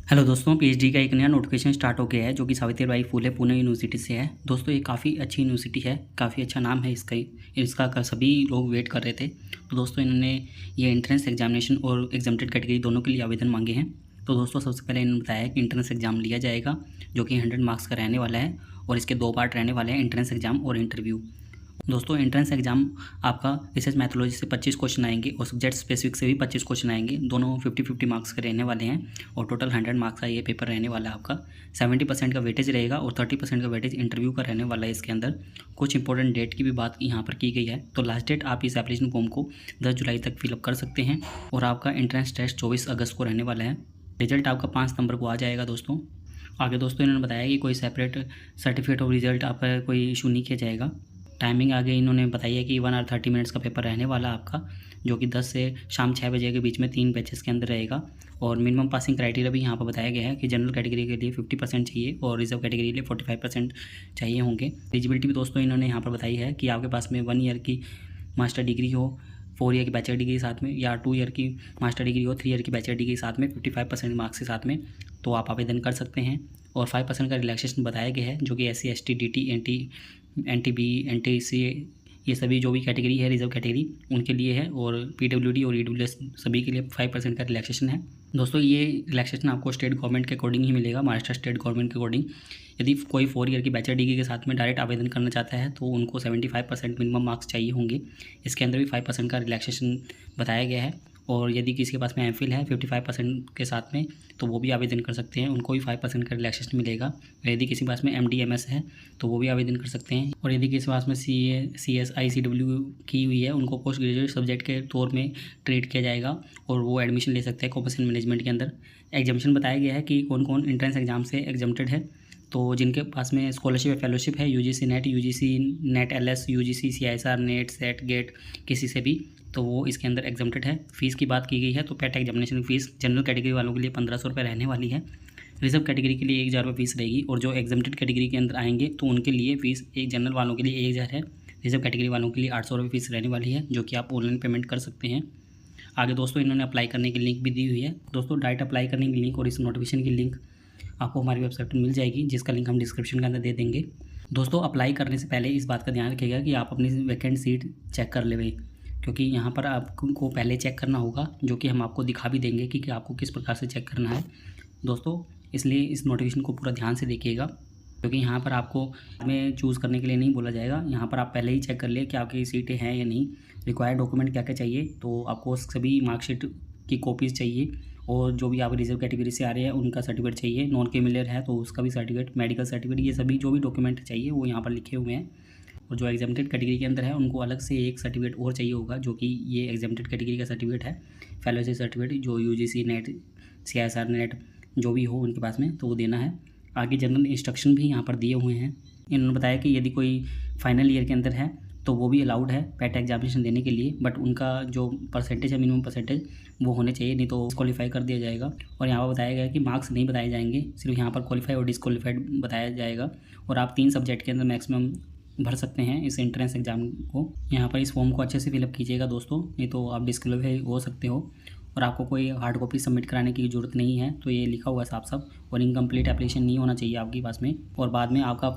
Hello दोस्तों, PhD का एक नया नोटिफिकेशन स्टार्ट हो गया है जो कि सावित्रीबाई फुले पुणे यूनिवर्सिटी से है। दोस्तों ये काफ़ी अच्छी यूनिवर्सिटी है, काफ़ी अच्छा नाम है इसका सभी लोग वेट कर रहे थे। तो दोस्तों इन्होंने ये एंट्रेंस एग्जामिनेशन और एग्जामिनेटेड कैटेगरी दोनों के लिए आवेदन मांगे हैं। तो दोस्तों सबसे पहले इन्होंने बताया कि एंट्रेंस एग्जाम लिया जाएगा जो कि 100 मार्क्स का रहने वाला है और इसके 2 पार्ट रहने वाले हैं, एंट्रेंस एग्जाम और इंटरव्यू। दोस्तों एंट्रेंस एग्जाम आपका रिसर्च मैथोलॉजी से 25 क्वेश्चन आएंगे और सब्जेक्ट स्पेसिफिक से भी 25 क्वेश्चन आएंगे। दोनों 50-50 मार्क्स के रहने वाले हैं और टोटल 100 मार्क्स का ये पेपर रहने वाला है आपका। 70% का वेटेज रहेगा और 30% का वेटेज इंटरव्यू का रहने वाला है। इसके अंदर कुछ इंपॉर्टेंट डेट की भी बात यहाँ पर की गई है। तो लास्ट डेट आप इस एप्लीकेशन फॉर्म को 10 जुलाई तक फिलअप कर सकते हैं और आपका एंट्रेंस टेस्ट 24 अगस्त को रहने वाला है। रिजल्ट आपका 5 सितंबर को आ जाएगा। दोस्तों आगे दोस्तों इन्होंने बताया कि कोई सेपरेट सर्टिफिकेट और रिजल्ट आपका कोई इशू नहीं किया जाएगा। टाइमिंग आगे इन्होंने बताई है कि 1 आवर 30 मिनट्स का पेपर रहने वाला आपका, जो कि 10 से शाम 6 बजे के बीच में 3 बैचेस के अंदर रहेगा। और मिनिमम पासिंग क्राइटेरिया भी यहाँ पर बताया गया है कि जनरल कैटेगरी के लिए 50% चाहिए और रिजर्व कैटेगरी के लिए 45% चाहिए होंगे। एलिजिबिलिटी भी दोस्तों इन्होंने यहाँ पर बताई है कि आपके पास में 1 ईयर की मास्टर डिग्री हो, 4 ईयर की बैचलर डिग्री के साथ में, या 2 ईयर की मास्टर डिग्री हो, 3 ईयर की बैचलर डिग्री के साथ में 55% मार्क्स के साथ में, तो आप आवेदन कर सकते हैं। और 5% का रिलैक्सेशन बताया गया है जो कि SC ST DT NTB NTC ये सभी जो भी कैटेगरी है रिजर्व कैटेगरी उनके लिए है, और PWD और EWS सभी के लिए 5% का रिलैक्सेशन है। दोस्तों ये रिलैक्सेशन आपको स्टेट गवर्नमेंट के अकॉर्डिंग ही मिलेगा, महाराष्ट्र स्टेट गवर्नमेंट के अकॉर्डिंग। यदि कोई 4 ईयर की बैचलर डिग्री के साथ में डायरेक्ट आवेदन करना चाहता है तो उनको 75% मिनिमम मार्क्स चाहिए होंगे। इसके अंदर भी 5% का रिलैक्सेशन बताया गया है। और यदि किसी के पास में MPhil है 55% के साथ में तो वो भी आवेदन कर सकते हैं, उनको भी 5% का रिलैक्सेशन मिलेगा। और यदि किसी के पास में MD MS है तो वो भी आवेदन कर सकते हैं। और यदि किसी के पास में CA CS ICW की हुई है उनको पोस्ट ग्रेजुएट सब्जेक्ट के तौर में ट्रीट किया जाएगा और वो एडमिशन ले सकते हैं कॉर्पोरेशन मैनेजमेंट के अंदर। एग्जामिनेशन बताया गया है कि कौन कौन एंट्रेंस एग्जाम से एग्जाम्प्टेड है। तो जिनके पास में स्कॉलरशिप या फेलोशिप है UGC NET, UGC NET LS, UGC CISR NET SET GATE किसी से भी, तो वो इसके अंदर एग्जाम्प्टेड है। फ़ीस की बात की गई है तो पेट एग्जामिनेशन फ़ीस जनरल कैटेगरी वालों के लिए 1500 रुपये रहने वाली है। रिजर्व कैटेगरी के लिए 1000 रुपये फीस रहेगी और जो एग्जाम्प्टेड कैटेगरी के अंदर आएंगे तो उनके लिए फ़ीस एक जनरल वालों के लिए 1000 है, रिजर्व कैटेगरी वालों के लिए 800 रुपये फीस रहने वाली है, जो कि आप ऑनलाइन पेमेंट कर सकते हैं। आगे दोस्तों इन्होंने अप्लाई करने की लिंक भी दी हुई है। दोस्तों डायरेक्ट अप्लाई करने की लिंक और इस नोटिफिकेशन की लिंक आपको हमारी वेबसाइट पर मिल जाएगी, जिसका लिंक हम डिस्क्रिप्शन के अंदर दे देंगे। दोस्तों अप्लाई करने से पहले इस बात का ध्यान रखिएगा कि आप अपनी वैकेंट सीट चेक कर लें, क्योंकि यहाँ पर आपको पहले चेक करना होगा, जो कि हम आपको दिखा भी देंगे कि आपको किस प्रकार से चेक करना है। दोस्तों इसलिए इस नोटिफिकेशन को पूरा ध्यान से देखिएगा, क्योंकि यहाँ पर आपको में चूज़ करने के लिए नहीं बोला जाएगा। यहाँ पर आप पहले ही चेक कर ले कि आपकी सीटें हैं या नहीं। रिक्वायर्ड डॉक्यूमेंट क्या क्या चाहिए, तो आपको सभी मार्कशीट की कॉपीज़ चाहिए, और जो भी आप रिजर्व कैटेगरी से आ रहे हैं उनका सर्टिफिकेट चाहिए। नॉन क्रिमिनल है तो उसका भी सर्टिफिकेट, मेडिकल सर्टिफिकेट, ये सभी जो भी डॉक्यूमेंट चाहिए वो यहाँ पर लिखे हुए हैं। और जो एग्जाम्प्टेड कैटेगरी के अंदर है उनको अलग से एक सर्टिफिकेट और चाहिए होगा, जो कि ये एग्जाम्प्टेड कैटेगरी का सर्टिफिकेट है, फेलोशिप सर्टिफिकेट, जो UGC नेट CISR नेट जो भी हो उनके पास में, तो वो देना है। आगे जनरल इंस्ट्रक्शन भी यहाँ पर दिए हुए हैं। इन्होंने बताया कि यदि कोई फाइनल ईयर के अंदर है तो वो भी अलाउड है पेट एग्जामिनेशन देने के लिए, बट उनका जो परसेंटेज है मिनिमम परसेंटेज वो होने चाहिए, नहीं तो डिस्क्वालीफाई कर दिया जाएगा। और यहाँ पर बताया गया कि मार्क्स नहीं बताए जाएंगे, सिर्फ यहाँ पर क्वालिफाई और डिस्क्वालीफाइड बताया जाएगा। और आप 3 सब्जेक्ट के अंदर मैक्सिमम भर सकते हैं इस एंट्रेंस एग्जाम को। यहाँ पर इस फॉर्म को अच्छे से फिलअप कीजिएगा दोस्तों, नहीं तो आप डिस्क्वालीफाई हो सकते हो। और आपको कोई हार्ड कॉपी सबमिट कराने की ज़रूरत नहीं है, तो ये लिखा हुआ है साफ साफ। और इनकम्प्लीट एप्लीकेशन नहीं होना चाहिए आपके पास में, और बाद में आपका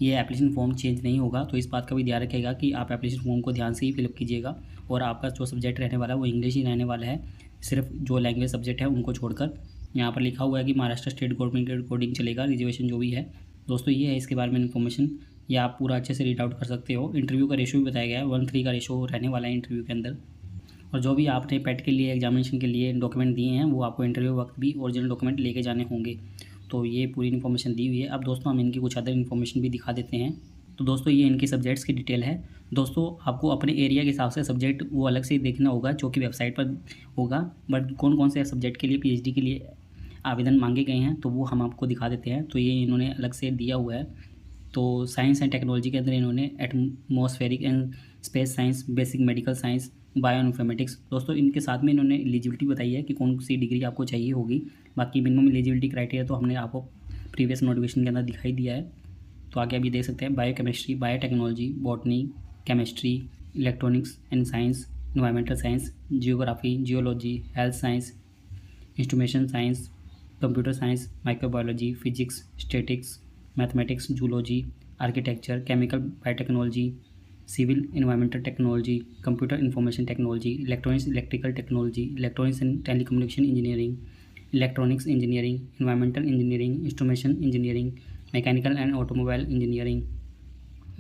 ये एप्लीकेशन फॉर्म चेंज नहीं होगा। तो इस बात का भी ध्यान रखिएगा कि आप एप्लीकेशन फॉर्म को ध्यान से ही फिलअप कीजिएगा। और आपका जो सब्जेक्ट रहने वाला है वो इंग्लिश ही रहने वाला है, सिर्फ जो लैंग्वेज सब्जेक्ट है उनको छोड़कर। यहाँ पर लिखा हुआ है कि महाराष्ट्र स्टेट गवर्नमेंट के अकॉर्डिंग चलेगा रिजर्वेशन जो भी है। दोस्तों ये है इसके बारे में इन्फॉर्मेशन, ये आप पूरा अच्छे से रीड आउट कर सकते हो। इंटरव्यू का रेशो भी बताया गया है, 1:3 का रेशो रहने वाला है इंटरव्यू के अंदर। और जो भी आपने पेट के लिए एग्जामिनेशन के लिए डॉक्यूमेंट दिए हैं वो आपको इंटरव्यू वक्त भी ओरिजिनल डॉक्यूमेंट लेके जाने होंगे। तो ये पूरी इन्फॉर्मेशन दी हुई है। अब दोस्तों हम इनकी कुछ अदर इन्फॉर्मेशन भी दिखा देते हैं। तो दोस्तों ये इनकी सब्जेक्ट्स की डिटेल है। दोस्तों आपको अपने एरिया के हिसाब से सब्जेक्ट वो अलग से देखना होगा, जो कि वेबसाइट पर होगा। बट कौन कौन से सब्जेक्ट के लिए PhD के लिए आवेदन मांगे गए हैं तो वो हम आपको दिखा देते हैं। तो ये इन्होंने अलग से दिया हुआ है। तो साइंस एंड टेक्नोलॉजी के अंदर इन्होंने atmospheric and space science, basic medical science, bio informatics. दोस्तों इनके साथ में इन्होंने एलिजिबिलिटी बताई है कि कौन सी डिग्री आपको चाहिए होगी। बाकी मिनिमम एलिजिबिलिटी क्राइटेरिया तो हमने आपको प्रीवियस नोटिफिकेशन के अंदर दिखाई दिया है। तो आगे अभी देख सकते हैं biochemistry, biotechnology, botany, chemistry, electronics and science, environmental science, geography, geology, health science, instrumentation science, computer science, microbiology, physics, statics, mathematics, zoology, architecture, chemical biotechnology, civil environmental technology, computer information technology, electronics electrical technology, electronics and telecommunication engineering, electronics engineering, environmental engineering, instrumentation engineering, mechanical and automobile engineering,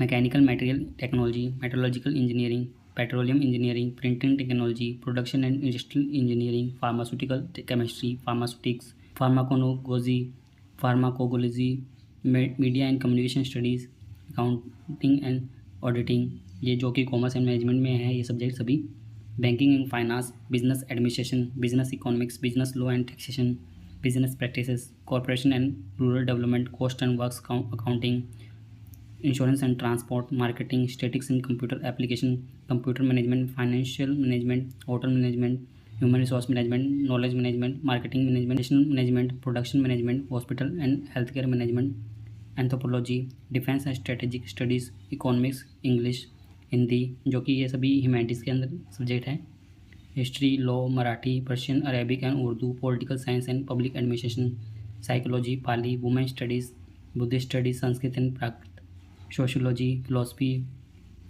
mechanical material technology, metrological engineering, petroleum engineering, printing technology, production and industrial engineering, pharmaceutical chemistry, pharmaceutics, फार्माकोगोलॉजी, media and communication studies, accounting and auditing, ये जो कि commerce and management में है ये subject सभी, banking and finance, business administration, business economics, business law and taxation, business practices, corporation and rural development, cost and works accounting, insurance and transport, marketing, statics and computer application, computer management, financial management, hotel management, human resource management, knowledge management, marketing management, management, production management, hospital and health care management, anthropology, defence and strategic studies, economics, English, Hindi, जो कि ये सभी humanities के अंदर subject हैं, history, law, Marathi, Persian, Arabic and Urdu, political science and public administration, psychology, Pali, women studies, Buddhist studies, Sanskrit and Prakrit, sociology, philosophy,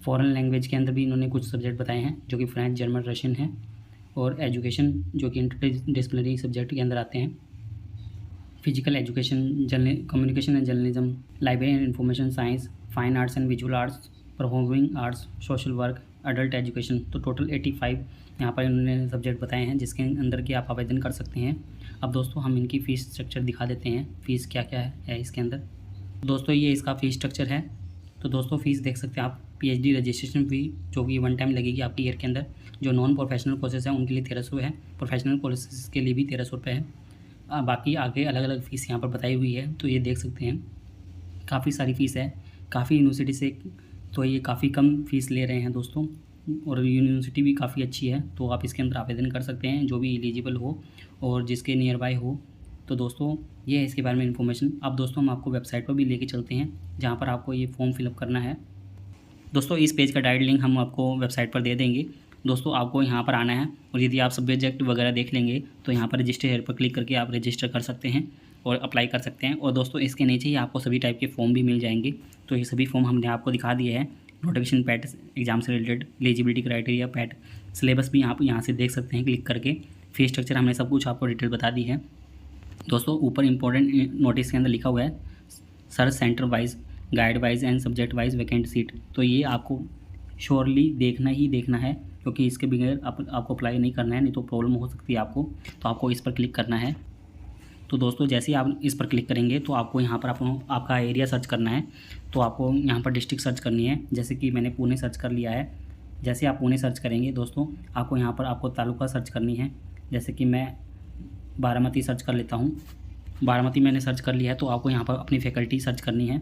foreign language के अंदर भी इन्होंने कुछ सब्जेक्ट बताए हैं जो कि फ्रेंच, जर्मन, रशियन है, और एजुकेशन जो कि इंटरडिसिप्लिनरी सब्जेक्ट के अंदर आते हैं, physical education, communication and journalism, library and information science, fine arts and visual arts, performing arts, social work, adult education. तो टोटल 85 यहाँ पर इन्होंने सब्जेक्ट बताए हैं जिसके अंदर के आप आवेदन कर सकते हैं। अब दोस्तों हम इनकी फ़ीस स्ट्रक्चर दिखा देते हैं, फ़ीस क्या क्या है इसके अंदर। दोस्तों ये इसका फ़ीस स्ट्रक्चर है। तो दोस्तों फ़ीस देख सकते हैं आप, पीएचडी रजिस्ट्रेशन फ़ी जो कि 1 टाइम लगेगी आपकी ईयर के अंदर। जो नॉन प्रोफेशनल कोर्सेज हैं उनके लिए 1300 है, प्रोफेशनल कोर्सेज के लिए भी 1300 रुपये है। बाकी आगे अलग अलग फ़ीस यहाँ पर बताई हुई है, तो ये देख सकते हैं काफ़ी सारी फ़ीस है। काफ़ी यूनिवर्सिटी से तो ये काफ़ी कम फ़ीस ले रहे हैं दोस्तों, और यूनिवर्सिटी भी काफ़ी अच्छी है, तो आप इसके अंदर आवेदन कर सकते हैं जो भी एलिजिबल हो और जिसके नियर बाय हो। तो दोस्तों ये है इसके बारे में इन्फॉर्मेशन। अब दोस्तों हम आपको वेबसाइट पर भी लेके चलते हैं जहाँ पर आपको ये फॉर्म फिलअप करना है। दोस्तों इस पेज का डायरेक्ट लिंक हम आपको वेबसाइट पर दे देंगे। दोस्तों आपको यहाँ पर आना है, और यदि आप सब्जेक्ट वगैरह देख लेंगे तो यहाँ पर रजिस्टर हेयर पर क्लिक करके आप रजिस्टर कर सकते हैं और अप्लाई कर सकते हैं। और दोस्तों इसके नीचे ही आपको सभी टाइप के फॉर्म भी मिल जाएंगे। तो ये सभी फॉर्म हमने आपको दिखा दिए हैं, नोटिफिकेशन, पैट एग्जाम से related, eligibility criteria, PAT syllabus भी आप यहाँ से देख सकते हैं क्लिक करके। फीस स्ट्रक्चर हमने सब कुछ आपको डिटेल बता दी है। दोस्तों ऊपर इंपॉर्टेंट नोटिस के अंदर लिखा हुआ है search centre wise, guide wise and subject wise vacant seat. तो ये आपको श्योरली देखना ही देखना है, क्योंकि इसके बगैर आपको अप्लाई नहीं करना है, नहीं तो प्रॉब्लम हो सकती है आपको। तो आपको इस पर क्लिक करना है। तो दोस्तों जैसे ही आप इस पर क्लिक करेंगे तो आपको यहाँ पर आपका एरिया सर्च करना है। तो आपको यहाँ पर डिस्ट्रिक्ट सर्च करनी है, जैसे कि मैंने पुणे सर्च कर लिया है। जैसे आप पुणे सर्च करेंगे दोस्तों, आपको यहाँ पर आपको तालुका सर्च करनी है। जैसे कि मैं बारामती सर्च कर लेता हूँ, बारामती मैंने सर्च कर लिया है। तो आपको यहाँ पर अपनी फैकल्टी सर्च करनी है।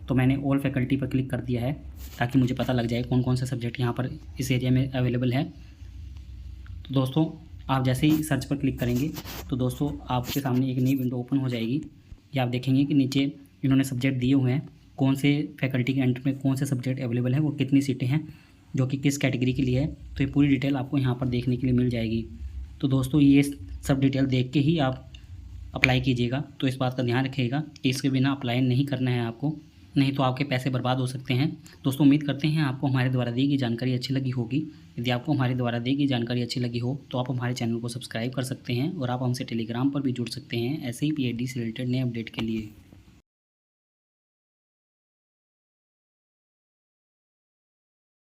तो मैंने ऑल फैकल्टी पर क्लिक कर दिया है ताकि मुझे पता लग जाए कौन कौन से सब्जेक्ट यहाँ पर इस एरिया में अवेलेबल है। तो दोस्तों आप जैसे ही सर्च पर क्लिक करेंगे तो दोस्तों आपके सामने एक नई विंडो ओपन हो जाएगी। ये आप देखेंगे कि नीचे इन्होंने सब्जेक्ट दिए हुए हैं, कौन से फैकल्टी के अंडर में कौन से सब्जेक्ट अवेलेबल है, वो कितनी सीटें हैं, जो कि किस कैटेगरी के लिए है। तो ये पूरी डिटेल आपको यहाँ पर देखने के लिए मिल जाएगी। तो दोस्तों ये सब डिटेल देख के ही आप अप्लाई कीजिएगा। तो इस बात का ध्यान रखिएगा कि इसके बिना अप्लाई नहीं करना है आपको, नहीं तो आपके पैसे बर्बाद हो सकते हैं। दोस्तों उम्मीद करते हैं आपको हमारे द्वारा दी गई जानकारी अच्छी लगी होगी। यदि आपको हमारे द्वारा दी गई जानकारी अच्छी लगी हो तो आप हमारे चैनल को सब्सक्राइब कर सकते हैं, और आप हमसे टेलीग्राम पर भी जुड़ सकते हैं ऐसे ही पीएचडी से रिलेटेड नए अपडेट के लिए।